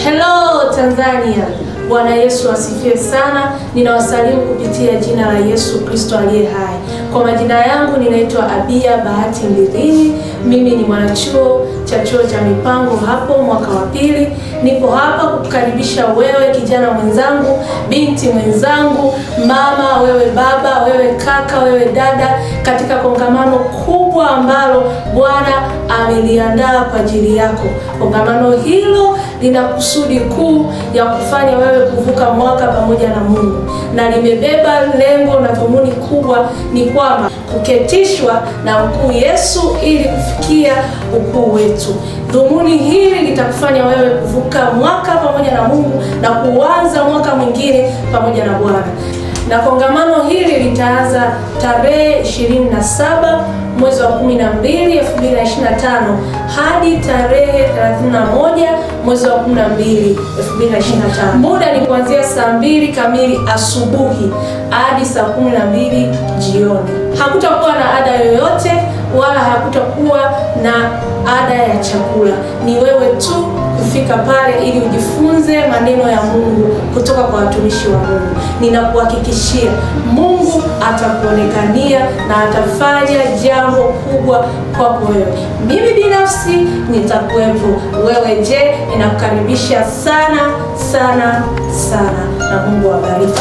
Hello Tanzania, Bwana Yesu asifiwe sana. Ninawasalimu kupitia jina la Yesu Kristo aliye hai. Kwa majina yangu ninaitwa Abia Bahati Mbilini. Mimi ni mwanachuo cha chuo cha mipango hapo mwaka wa pili. Nipo hapa kukukaribisha wewe kijana mwenzangu, binti mwenzangu, mama, wewe baba, wewe kaka, wewe dada, katika kongamano kubwa ambalo Bwana ameliandaa kwa ajili yako. Kongamano hilo lina kusudi kuu ya kufanya wewe kuvuka mwaka pamoja na Mungu, na limebeba lengo na dhumuni kubwa, ni kwamba kuketishwa na mkuu Yesu ili kufikia ukuu wetu. Dhumuni hili litakufanya wewe kuvuka mwaka pamoja na Mungu na kuanza mwaka mwingine pamoja na Bwana. Na kongamano hili litaanza tarehe 27 mwezi wa 12 2025 hadi tarehe 31 mwezi wa 12 2025. Muda ni kuanzia saa 2 kamili asubuhi hadi saa 12 jioni. Hakutakuwa na ada yoyote wala hakutakuwa na ada ya chakula. Ni wewe tu kufika pale ili ujifunze maneno ya Mungu kutoka kwa watumishi wa Mungu. Ninakuhakikishia Mungu atakuonekania na atafanya jambo kubwa kwako wewe. Mimi binafsi nitakuwepo. Wewe je? Ninakukaribisha sana sana sana, na Mungu awabariki.